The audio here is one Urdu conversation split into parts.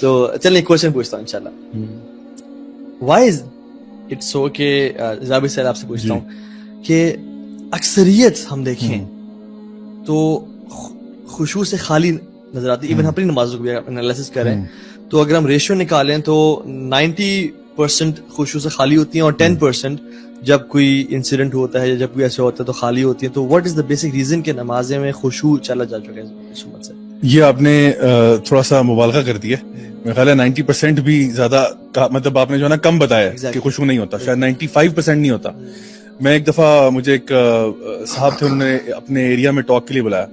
تو چلیں کوشچن پوچھتا ہوں انشاءاللہ. وائی از اٹ سو کہ زابر صاحب آپ سے پوچھتا ہوں کہ اکثریت ہم دیکھیں تو خشوع سے خالی نظر آتی ہے. ایون اپنی نمازوں کو بھی انالیسس کریں تو اگر ہم ریشیو نکالیں تو 90% خشوع سے خالی ہوتی ہیں اور 10% جب کوئی انسیڈنٹ ہوتا ہے یا جب کوئی ایسا ہوتا ہے تو خالی ہوتی ہے. تو what is the basic reason کہ نمازیں میں خشوع چلا جا چکا ہے اس امت سے؟ یہ آپ نے تھوڑا سا مبالغہ کر دیا. میرا خیال ہے 90% بھی زیادہ مطلب آپ نے جو ہے نا کم بتایا کہ خشوع نہیں ہوتا, شاید 95% نہیں ہوتا. میں ایک دفعہ مجھے ایک صاحب تھے, انہوں نے اپنے ایریا میں ٹاک کے لیے بلایا,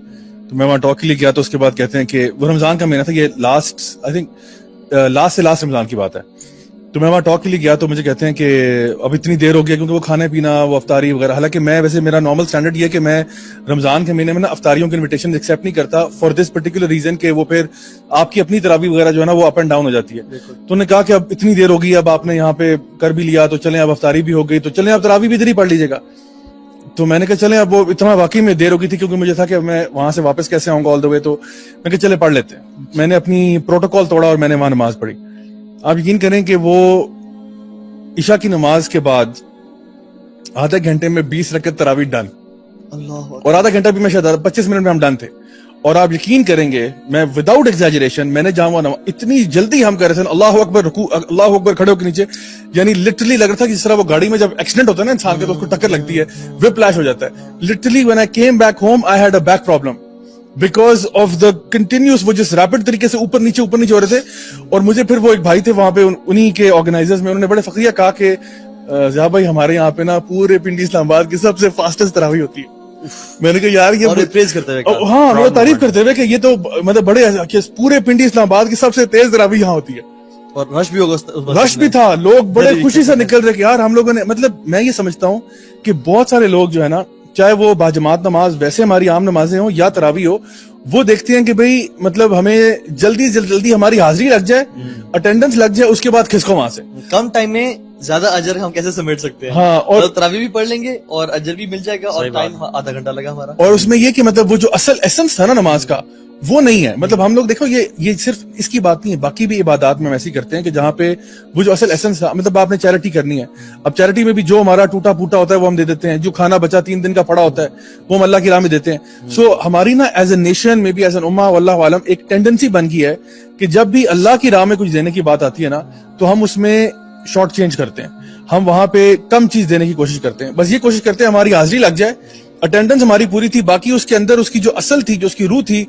تو میں وہاں ٹاک کے لیے گیا. تو اس کے بعد کہتے ہیں کہ وہ رمضان کا مہینہ تھا, یہ لاسٹ رمضان کی بات ہے. تو میں وہاں ٹاک کے لیے گیا تو مجھے کہتے ہیں کہ اب اتنی دیر ہو گیا کیونکہ وہ کھانا پینا وہ افطاری وغیرہ, حالانکہ میں ویسے میرا نارمل اسٹینڈرڈ یہ کہ میں رمضان کے مہینے میں نا افطاریوں کی انویٹیشن ایکسیپٹ نہیں کرتا فار دس پرٹیکولر ریزن کہ وہ پھر آپ کی اپنی تراویح وغیرہ جو ہے نا وہ اپ اینڈ ڈاؤن ہو جاتی ہے. تو انہوں نے کہا کہ اب اتنی دیر ہو گئی, اب آپ نے یہاں پہ کر بھی لیا تو چلیں اب افطاری بھی ہو گئی تو چلیں اب تراویح بھی ادھر ہی پڑھ لیجیے گا. تو میں نے کہا چلیں اب وہ اتنا واقعی میں دیر ہو گئی تھی کیونکہ مجھے تھا کہ میں وہاں سے واپس کیسے آؤں گا آل دا وے, تو میں کہا چلے پڑھ لیتے ہیں. میں نے اپنی پروٹوکال توڑا اور میں نے وہاں نماز پڑھی. آپ یقین کریں کہ وہ عشاء کی نماز کے بعد آدھے گھنٹے میں 20 رکعت تراویح ڈن, اور آدھا گھنٹہ بھی میں شاید 25 منٹ میں ہم ڈن تھے. اور آپ یقین کریں گے میں وداؤٹ ایگزیجریشن میں نے جہاں اتنی جلدی ہم کر رہے تھے اللہ اکبر رکوع, اللہ اکبر کھڑے ہو کے نیچے, یعنی لٹرلی لگ رہا تھا کہ جس طرح وہ گاڑی میں جب ایکسیڈنٹ ہوتا ہے نا انسان کے تو اس کو ٹکر لگتی ہے, وپ فلیش ہو جاتا ہے. Literally when I came back home I had a back problem because of the continuous وہ جس ریپڈ طریقے سے اوپر نیچے ہو رہے تھے. اور مجھے پھر وہ ایک بھائی تھے وہاں پہ انہی کے آرگنائزرز میں, انہوں نے بڑے فخریہ کہا کہ ضیاء بھائی ہمارے یہاں پہ نا پورے پنڈی اسلام آباد کی سب سے فاسٹسٹ تراویح ہوتی ہے. میں نے کہا یار یہ پریز کرتے ہوئے, ہاں وہ تعریف کرتے ہوئے کہ یہ تو مطلب بڑے پورے پنڈی اسلام آباد کی سب سے تیز تراویح یہاں ہوتی ہے. اور رش بھی ہوگا, رش بھی تھا, لوگ بڑے خوشی سے نکل رہے کہ یار ہم لوگوں نے, مطلب میں یہ سمجھتا ہوں کہ بہت سارے لوگ جو ہے نا چاہے وہ باجماعت نماز ویسے ہماری عام نمازیں ہوں یا تراویح ہو, وہ دیکھتے ہیں کہ بھئی مطلب ہمیں جلدی ہماری حاضری لگ جائے, اٹینڈنس لگ جائے, اس کے بعد کھسکو وہاں سے کم ٹائم میں زیادہ اجر ہم کیسے سمیٹ سکتے ہیں. ہاں, اور تراویح بھی پڑھ لیں گے اور اجر بھی مل جائے گا, اور ٹائم آدھا گھنٹہ لگا ہمارا. اور اس میں یہ کہ مطلب وہ جو اصل ایسنس تھا نا نماز کا وہ نہیں ہے. مطلب ہم لوگ دیکھو یہ صرف اس کی بات نہیں ہے, باقی بھی عبادات میں ایسے کرتے ہیں کہ جہاں پہ وہ جو اصل ایسنس تھا, مطلب آپ نے چیریٹی کرنی ہے, اب چیریٹی میں بھی جو ہمارا ٹوٹا پوٹا ہوتا ہے وہ ہم دے دیتے ہیں, جو کھانا بچا 3 دن کا پڑا ہوتا ہے وہ ہم اللہ کی راہ میں دیتے ہیں. سو ہماری نا ایز اے نیشن میں بھی ایز این امہ واللہ عالم ایک ٹینڈنسی بن گئی ہے کہ جب بھی اللہ کی راہ میں کچھ دینے کی بات آتی ہے نا تو ہم اس میں شارٹ چینج کرتے ہیں, ہم وہاں پہ کم چیز دینے کی کوشش کرتے ہیں. بس یہ کوشش کرتے ہیں ہماری حاضری لگ جائے, اٹینڈنس ہماری پوری تھی, باقی اس کے اندر اس کی جو اصل تھی, جو اس کی روح تھی,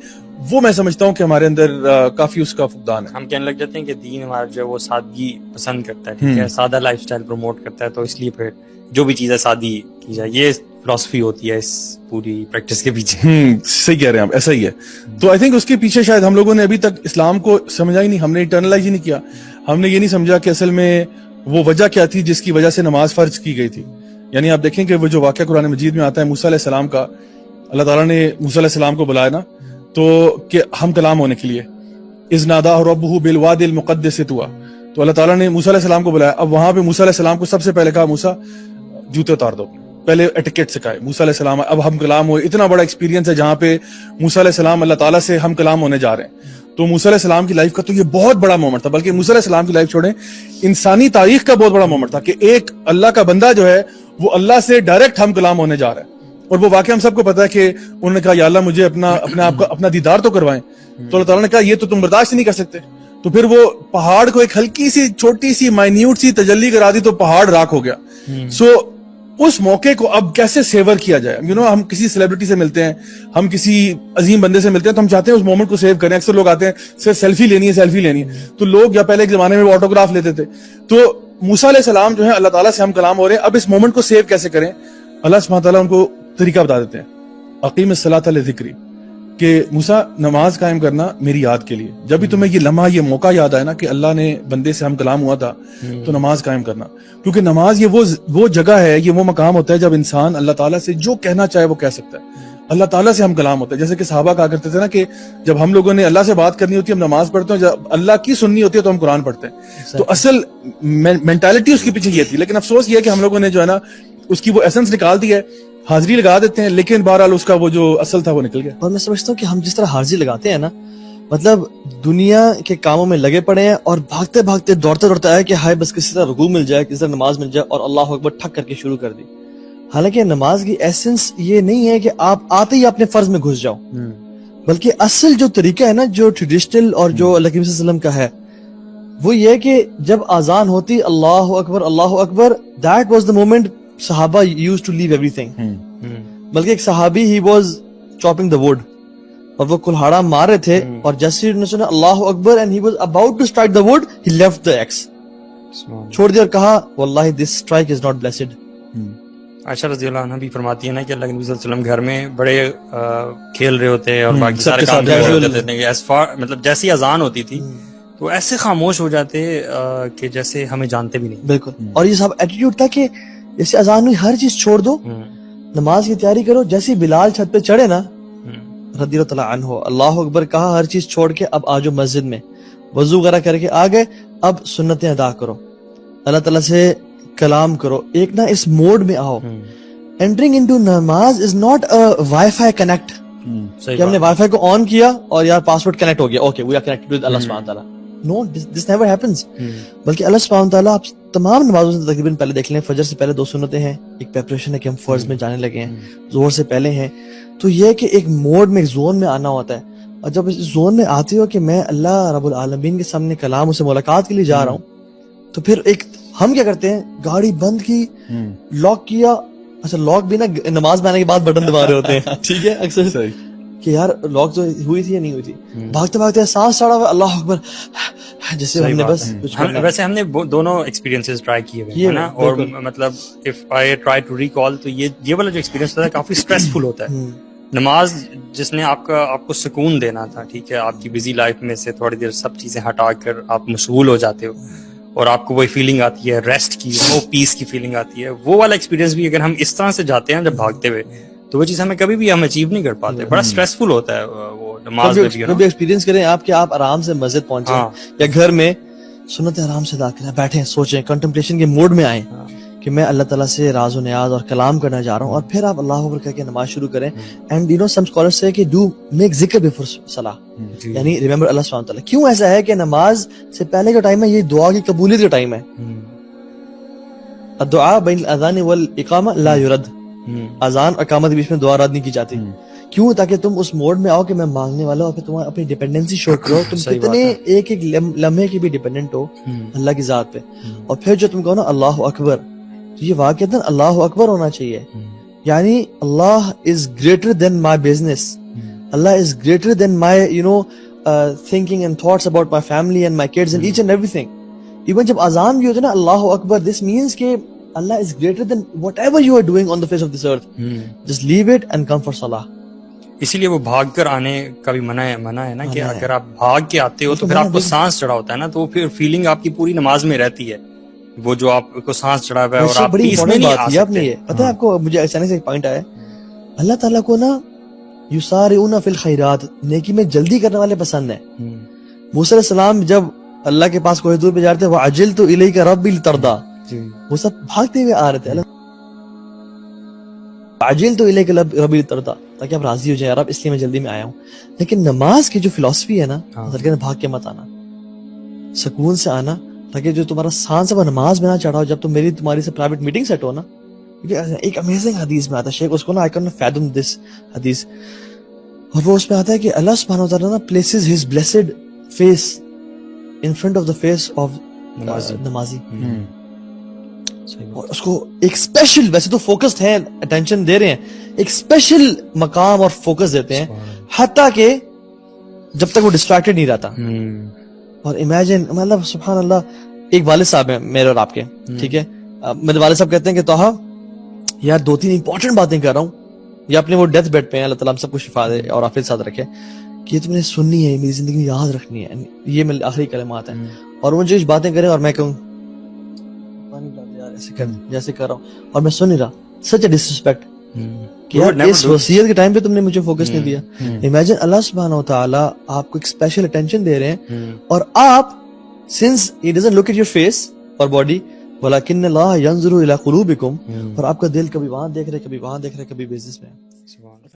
وہ میں سمجھتا ہوں کہ ہمارے اندر کافی اس کا فقدان ہے. ہم کہنے لگ جاتے ہیں کہ دین ہمارا جو ہے وہ سادگی پسند کرتا ہے, ٹھیک ہے, سادہ لائف سٹائل پروموٹ کرتا ہے, تو اس لیے پھر جو بھی چیز ہے سادی کی جائے. یہ فلسفی ہوتی ہے اس پوری پریکٹس کے پیچھے. صحیح کہہ رہے ہیں آپ, ایسا ہی ہے. تو آئی تھنک اس کے پیچھے شاید ہم لوگوں نے ابھی تک اسلام کو سمجھا ہی نہیں, ہم نے انٹرنلائز ہی نہیں کیا, ہم نے یہ نہیں سمجھا کہ اصل میں وہ وجہ کیا تھی جس کی وجہ سے نماز فرض کی گئی تھی. یعنی آپ دیکھیں کہ وہ جو واقعہ قرآن مجید میں آتا ہے موسیٰ علیہ السلام کا, اللہ تعالیٰ نے موسیٰ علیہ السلام کو بلایا نا تو کہ ہم کلام ہونے کے لیے, اذ ناداہ ربہ بالوادی المقدس طویٰ, تو اللہ تعالیٰ نے موسیٰ علیہ السلام کو بلایا. اب وہاں پہ موسیٰ علیہ السلام کو سب سے پہلے کہا موسیٰ جوتے اتار دو, پہلے ایٹیکیٹ سکھائے موسیٰ علیہ السلام. اب ہم کلام ہوئے, اتنا بڑا ایکسپیرینس ہے جہاں پہ موسیٰ علیہ السلام اللہ تعالیٰ سے ہم کلام ہونے جا رہے ہیں. تو موسیٰ علیہ السلام کی لائف کا تو یہ بہت بڑا مومنٹ تھا, بلکہ موسیٰ علیہ السلام کی لائف چھوڑیں, انسانی تاریخ کا بہت بڑا مومنٹ تھا کہ ایک اللہ کا بندہ جو ہے وہ اللہ سے ڈائریکٹ ہم کلام ہونے جا رہا ہے. اور وہ واقعہ ہم سب کو پتا ہے کہ انہوں نے کہا یا اللہ مجھے اپنے آپ کا اپنا دیدار تو کروائیں. تو اللہ تعالیٰ نے کہا یہ تو تم برداشت نہیں کر سکتے. تو پھر وہ پہاڑ کو ایک ہلکی سی چھوٹی سی مائنیوٹ سی تجلی کرا دی تو پہاڑ راکھ ہو گیا. سو اس موقع کو اب کیسے سیور کیا جائے. ہم کسی سیلیبریٹی سے ملتے ہیں, ہم کسی عظیم بندے سے ملتے ہیں تو ہم چاہتے ہیں اس مومنٹ کو سیو کریں. اکثر لوگ آتے ہیں سر سیلفی لینی ہے, تو لوگ یا پہلے کے زمانے میں آٹوگراف لیتے تھے. تو موسیٰ علیہ السلام جو ہے اللہ تعالیٰ سے ہم کلام ہو رہے ہیں, اب اس مومنٹ کو سیو کیسے کریں. اللہ سبحانہ تعالیٰ ان کو طریقہ بتا دیتے ہیں, اقیم الصلاۃ لذکری, کہ موسیٰ نماز قائم کرنا میری یاد کے لیے. جب بھی تمہیں یہ لمحہ یہ موقع یاد آئے نا کہ اللہ نے بندے سے ہم کلام ہوا تھا تو نماز قائم کرنا, کیونکہ نماز یہ وہ جگہ ہے, یہ وہ مقام ہوتا ہے جب انسان اللہ تعالیٰ سے جو کہنا چاہے وہ کہہ سکتا ہے. اللہ تعالیٰ سے ہم کلام ہوتا ہے, جیسے کہ صحابہ کہا کرتے تھے نا کہ جب ہم لوگوں نے اللہ سے بات کرنی ہوتی ہے ہم نماز پڑھتے ہیں, جب اللہ کی سننی ہوتی ہے تو ہم قرآن پڑھتے ہیں. تو اصل مینٹالٹی اس کے پیچھے یہ تھی, لیکن افسوس یہ ہے کہ ہم لوگوں نے جو ہے نا اس کی وہ ایسنس نکال دی ہے, حاضری لگا دیتے ہیں, لیکن بہرحال اس کا وہ جو اصل تھا وہ نکل گیا. اور میں سمجھتا ہوں کہ ہم جس طرح حاضری لگاتے ہیں نا مطلب دنیا کے کاموں میں لگے پڑے ہیں اور بھاگتے بھاگتے دوڑتے دوڑتے آئے کہ ہائے بس کسی طرح رکوع مل جائے, کسی طرح نماز مل جائے, اور اللہ اکبر ٹھک کر کے شروع کر دی. حالانکہ نماز کی ایسنس یہ نہیں ہے کہ آپ آتے ہی اپنے فرض میں گھس جاؤ, بلکہ اصل جو طریقہ ہے نا, جو ٹریڈیشنل اور جو اللہ کے صلی اللہ علیہ وسلم کا ہے, وہ یہ کہ جب اذان ہوتی اللہ اکبر, دیٹ واز دا مومنٹ صحابہ یوز ٹو لیو ایوری تھنگ. بلکہ ایک صحابی ہی واز چاپنگ دا ووڈ, اور وہ کلہاڑا مار رہے تھے, اور جیسے انہوں نے سنا اللہ اکبر and he was about to strike the wood, he left the axe, چھوڑ دیا اور کہا واللہ this strike is not blessed. Aisha رضی اللہ عنہ بھی فرماتی ہے نا کہ اللہ کے نبی صلی اللہ علیہ وسلم گھر میں بڑے کھیل رہے ہوتے اور باقی سارے کام کرتے تھے, مطلب جیسی اذان ہوتی تھی تو ایسے خاموش ہو جاتے کہ جیسے ہمیں جانتے بھی نہیں. بالکل, اور یہ سب ایٹیٹیوڈ تھا کہ جیسے اذان ہوئی ہر چیز چھوڑ دو, نماز کی تیاری کرو. جیسے بلال چھت پہ چڑھے نا رضی اللہ تعالیٰ عنہ, اللہ اکبر کہا, ہر چیز چھوڑ کے اب آجو مسجد میں, وضو وغیرہ کر کے آ گئے, اب سنتیں ادا کرو, اللہ تعالیٰ سے کلام کرو, ایک نا اس موڈ میں آؤ. انٹرنگ انٹو نماز is not a wi fi connect, کہ ہم نے وائی فائی کو آن کیا اور یار پاسورڈ کنیکٹ ہو گیا, okay we are connected with Allah سبحانہ تعالیٰ. No, this never happens. بلکہ اللہ سبحانہ تعالیٰ آپ تمام نمازوں سے تقریباً پہلے دیکھ لیں, فجر سے پہلے 2 سنتیں ہیں, ایک پریپریشن ہے کہ ہم فرض میں جانے لگے ہیں, ظہر سے پہلے ہیں. تو یہ کہ ایک موڈ میں, ایک زون میں آنا ہوتا ہے, اور جب اس زون میں آتے ہو کہ میں اللہ رب العالمین کے سامنے کلام سے ملاقات کے لیے جا رہا ہوں, تو پھر ایک ہم کیا کرتے ہیں, گاڑی بند کی, لاک کیا. اچھا لاک بھی نا نماز میں آنے کے بعد بٹن دبا رہے ہوتے ہیں, ٹھیک ہے, اکثر کہ یار لاک تو ہوئی تھی یا نہیں ہوئی تھی, بھاگتے بھاگتے سانس چڑھا ہوا اللہ اکبر, جیسے ہم نے بس ویسے ہم نے دونوں ایکسپیرینسز ٹرائی کیے ہوئے ہیں نا, اور مطلب if I try to recall تو یہ والا جو ایکسپیرینس ہوتا ہے کافی اسٹریسفل ہوتا ہے. نماز جس نے آپ کو سکون دینا تھا, ٹھیک ہے, آپ کی بزی لائف میں سے تھوڑی دیر سب چیزیں ہٹا کر آپ مشغول ہو جاتے ہو, اور آپ کو وہی فیلنگ آتی ہے ریسٹ کی, نو پیس کی فیلنگ آتی ہے, وہ والا ایکسپیرینس بھی اگر ہم اس طرح سے جاتے ہیں جب بھاگتے ہوئے, تو وہ چیز ہمیں کبھی بھی ہم اچیو نہیں کر پاتے. بڑا اسٹریسفل ہوتا ہے وہ نماز میں بھی ایکسپیرینس کریں آپ, کہ آپ آرام سے مسجد پہنچے یا گھر میں سنتیں آرام سے ادا کریں, بیٹھیں, سوچیں, کنٹمپلیشن کے موڈ میں آئیں کہ میں اللہ تعالیٰ سے راز و نیاز اور کلام کرنا چاہ رہا ہوں, اور پھر آپ اللہ اکبر کہہ کے نماز شروع کریں. And you know some scholars سے کہ ڈو میک ذکر بیفور صلاح, یعنی ریممبر اللہ سبحانہ تعالیٰ. کیوں ایسا ہے کہ نماز سے پہلے کا ٹائم ہے یہ دعا کی قبولیت کا ٹائم ہے. الدعاء بین الاذان والاقامہ لا یرد, اذان اور اقامت کے بیچ میں دعا رد نہیں کی جاتی. کیوں؟ تاکہ تم اس موڈ میں آؤ کہ میں مانگنے والا ہوں, اور پھر تم اپنی ڈیپینڈنسی شو کرو, تم کتنے ایک ایک لمحے کی بھی ڈیپینڈنٹ ہو اللہ کی ذات پہ. اور پھر جو تم کہو نا اللہ اکبر, تو یہ واقعتاً اللہ اکبر ہونا چاہیے, یعنی Allah is greater than my business, Allah is greater than my thinking and thoughts about my family and my kids and each and everything. Even جب اذان بھی ہوتا ہے نا اللہ اکبر, this means کہ Allah is greater than whatever you are doing on the face of this earth. Just leave it and come for salah. اسی لیے وہ بھاگ کر آنے کا بھی منع ہے نا, کہ اگر آپ بھاگ کے آتے ہو تو پھر آپ کو سانس چڑھا ہوتا ہے نا, تو پھر فیلنگ آپ کی پوری نماز میں رہتی ہے, وہ جو آپ کو سانس چڑھا ہوا ہے, اور آپ پیس میں نہیں آ سکتے. پتہ ہے آپ کو, مجھے اچانک سے ایک پوائنٹ آیا, اللہ تعالیٰ کو نا یسارعون فی الخیرات, نیکی میں جلدی کرنے والے پسند ہیں. موسیٰ علیہ السلام جب اللہ کے پاس کوہ طور پہ جا رہے تھے, وعجلت الیک ربی لترضی, وہ سب بھاگتے ہوئے آ رہے تھے, عجلت الیک ربی لترضی, تاکہ آپ راضی ہو جائیں, یار اب اس لیے میں جلدی میں آیا ہوں. لیکن نماز کی جو فلسفی ہے نا, بھاگ کے مت آنا, سکون سے آنا, تاکہ جو تمہارا سانس ہے وہ نماز میں نہ چڑھا ہو. جب تمہاری سے پرائیویٹ میٹنگ سیٹ ہو نا, ایک امیزنگ حدیث میں آتا ہے, شیخ اس کو نا I cannot fathom this حدیث, اور وہ اس میں آتا ہے کہ اللہ سبحانہ و تعالیٰ نا places his blessed face in front of the face of نمازی, اور اس کو ایک اسپیشل, ویسے تو فوکسڈ ہیں, اٹینشن دے رہے ہیں, ایک اسپیشل مقام اور فوکس دیتے ہیں, حتیٰ کہ جب تک وہ ڈسٹریکٹڈ نہیں رہتا. اور امیجن, مطلب سبحان اللہ, ایک والد صاحب ہیں میرے اور آپ کے, ٹھیک ہے, میرے والد صاحب کہتے ہیں کہ توہا یار 2-3 امپورٹنٹ باتیں کر رہا ہوں, یا اپنے وہ ڈیتھ بیڈ پہ ہیں, اللہ تعالیٰ ہم سب کو شفا دے اور عافیت ساتھ رکھے, کہ یہ تم نے سننی ہے, میری زندگی میں یاد رکھنی ہے, یہ میرے آخری کلمات ہیں. اور وہ جو باتیں کریں اور میں کہوں جیسے کر رہا ہوں, اور میں سن نہیں رہا, سچ اے ڈسرسپیکٹ, کہ یار اس وصیت کے ٹائم پہ تم نے مجھے فوکس نہیں دیا. امیجن اللہ سبحانہ و تعالیٰ آپ کو ایک اسپیشل اٹینشن دے رہے ہیں, اور آپ since he doesn't look at your face or body, وَلَكِنَّ اللَّهَ يَنظُرُ إِلَىٰ قُلُوبِكُمْ, اور آپ کا دل کبھی وہاں دیکھ رہے, کبھی وہاں دیکھ رہے, کبھی بزنس میں.